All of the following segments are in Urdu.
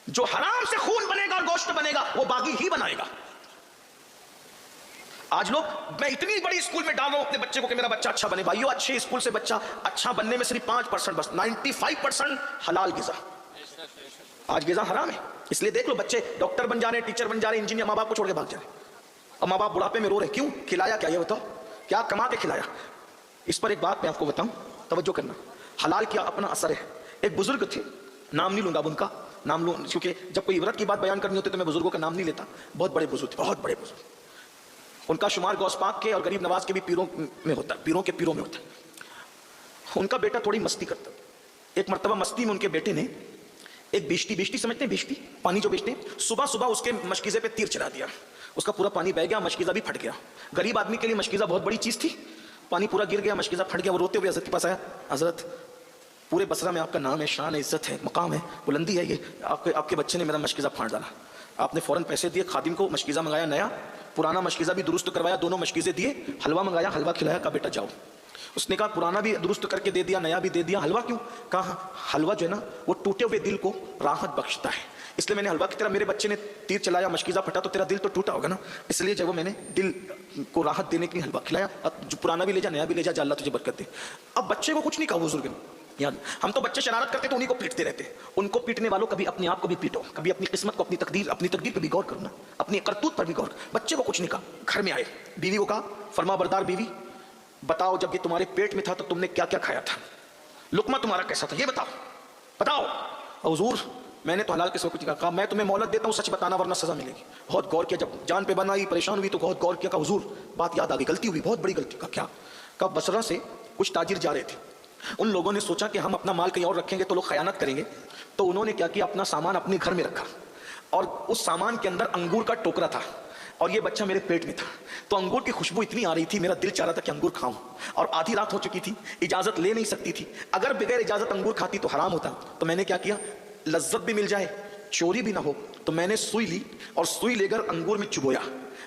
جو حرام سے خون بنے گا اور گوشت بنے گا وہ باغی ہی بنائے گا. آج لوگ, میں اتنی بڑی اسکول میں ڈال رہا ہوں اپنے بچے کو کہ میرا بچہ اچھا بنے. بھائیو, اچھے اسکول سے بچہ اچھا بننے میں صرف 5%, بس 95% حلال غذا. آج غذا حرام ہے. اس لیے دیکھ لو, بچے ڈاکٹر بن جا رہے ہیں, ٹیچر بن جا رہے ہیں, انجینئر, ماں باپ کو چھوڑ کے بھاگ جا رہے ہیں. اب ماں باپ بڑھاپے میں رو رہے, کیوں؟ کھلایا کیا؟ یہ بتاؤ, کیا کما کے کھلایا؟ اس پر ایک بات میں آپ کو بتاؤں, توجہ کرنا. حلال کیا اپنا اثر ہے. ایک بزرگ تھے, نام نہیں لوں گا اب ان کا, نام لوں کیونکہ جب کوئی عبرت کی بات بیان کرنی ہوتی تو میں بزرگوں کا نام نہیں لیتا. بہت بڑے بزرگ تھے, بہت بڑے بزرگ. ان کا شمار غوث پاک کے اور غریب نواز کے بھی پیروں میں ہوتا ہے, پیروں کے پیروں میں ہوتا ہے. ان کا بیٹا تھوڑی مستی کرتا. ایک مرتبہ مستی میں ان کے بیٹے نے ایک بیشتی سمجھتے ہیں, بیشتی پانی جو بیچتے ہیں, صبح اس کے مشکیزے پہ تیر چلا دیا. اس کا پورا پانی بہ گیا, مشکیزہ بھی پھٹ گیا. غریب آدمی کے لیے مشکیزہ بہت بڑی چیز تھی. پانی پورا گر گیا, مشکیزہ پھٹ گیا. وہ روتے ہوئے حضرت کے پاس آیا, حضرت پورے بصرہ میں آپ کا نام ہے, شان ہے, عزت ہے, مقام ہے, بلندی ہے, یہ آپ کے بچے نے میرا مشکیزہ پھاڑ ڈالا. آپ نے فوراً پیسے دیے, خادم کو مشکیزہ منگایا نیا, پرانا مشکیزہ بھی درست کروایا, دونوں مشکیزے دیے, حلوہ منگایا, حلوہ کھلایا, کہا بیٹا جاؤ. اس نے کہا پرانا بھی درست کر کے دے دیا, نیا بھی دے دیا, حلوہ کیوں؟ کہا حلوہ جو ہے نا وہ ٹوٹے ہوئے دل کو راحت بخشتا ہے, اس لیے میں نے حلوہ کی طرح, میرے بچے نے تیر چلایا, مشکیزہ پھٹا تو تیرا دل تو ٹوٹا ہوگا نا, اس لیے جب وہ میں نے دل کو راحت دینے کے لیے حلوہ کھلایا. جو پرانا بھی لے جا, نیا بھی لے جا, اللہ تجھے برکت دے. اب بچے کو کچھ نہیں کہا بزرگ نے. یاد, ہم تو بچے شرارت کرتے تو انہیں کو پیٹتے رہتے. ان کو پیٹنے والوں کبھی اپنے آپ کو بھی پیٹو, کبھی اپنی قسمت کو, اپنی تقدیر پہ بھی غور کرنا, اپنی کرتوت پر بھی غور. بچے کو کچھ نہیں کہا. گھر میں آئے, بیوی کو کہا, فرما بردار بیوی, بتاؤ جب یہ تمہارے پیٹ میں تھا تو تم نے کیا کیا کھایا تھا, لقمہ تمہارا کیسا تھا, یہ بتاؤ. حضور میں نے تو حلال کے سوا کچھ کہا. میں تمہیں مہلت دیتا ہوں, سچ بتانا ورنہ سزا ملے گی. بہت غور کیا, جب جان پہ بنائی, پریشان ہوئی تو بہت غور کیا. حضور بات یاد آ گئی, غلطی ہوئی, بہت بڑی غلطی. کہا کیا؟ کہا بصرہ سے کچھ تاجر جا رہے تھے, ان لوگوں نے سوچا کہ ہم اپنا مال کہیں اور رکھیں گے تو لوگ خیانت کریں گے, تو انہوں نے کیا کیا, اپنا سامان اپنے گھر میں رکھا, اور اس سامان کے اندر انگور کا ٹوکرا تھا, اور یہ بچہ میرے پیٹ میں تھا. تو انگور کی خوشبو اتنی آ رہی تھی, میرا دل چاہ رہا تھا کہ انگور کھاؤں, اور آدھی رات ہو چکی تھی, اجازت لے نہیں سکتی تھی. اگر بغیر اجازت انگور کھاتی تو حرام ہوتا. تو میں نے کیا کیا, لذت بھی مل جائے, چوری بھی نہ ہو, تو میں نے سوئی لی, اور سوئی لے کر انگور میں چبویا,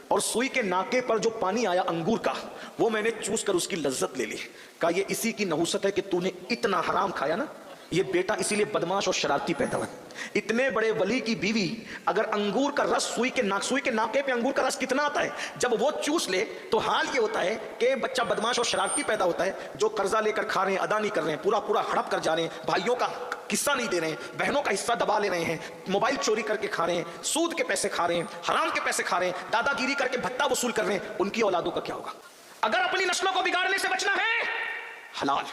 اور سوئی کے ناکے پر جو پانی آیا انگور کا, وہ میں نے چوس کر اس کی لذت لے لی. کہا یہ اسی کی نحوست ہے کہ تو نے اتنا حرام کھایا نا, یہ بیٹا اسی لیے بدماش اور شرارتی پیدا ہوا. اتنے بڑے ولی کی بیوی اگر انگور کا رس, سوئی کے ناکے پہ انگور کا رس کتنا آتا ہے, جب وہ چوس لے تو حال یہ ہوتا ہے کہ بچہ بدماش اور شرارتی پیدا ہوتا ہے. جو قرضہ لے کر کھا رہے ہیں, ادا نہیں کر رہے ہیں, پورا ہڑپ کر جا رہے ہیں, بھائیوں کا قصہ نہیں دے رہے ہیں, بہنوں کا حصہ دبا لے رہے ہیں, موبائل چوری کر کے کھا رہے ہیں, سود کے پیسے کھا رہے ہیں, حرام کے پیسے کھا رہے ہیں, دادا گیری کر کے بھتہ وصول کر رہے ہیں, ان کی اولادوں کا کیا ہوگا؟ اگر اپنی نسلوں کو بگاڑنے سے بچنا ہے, حلال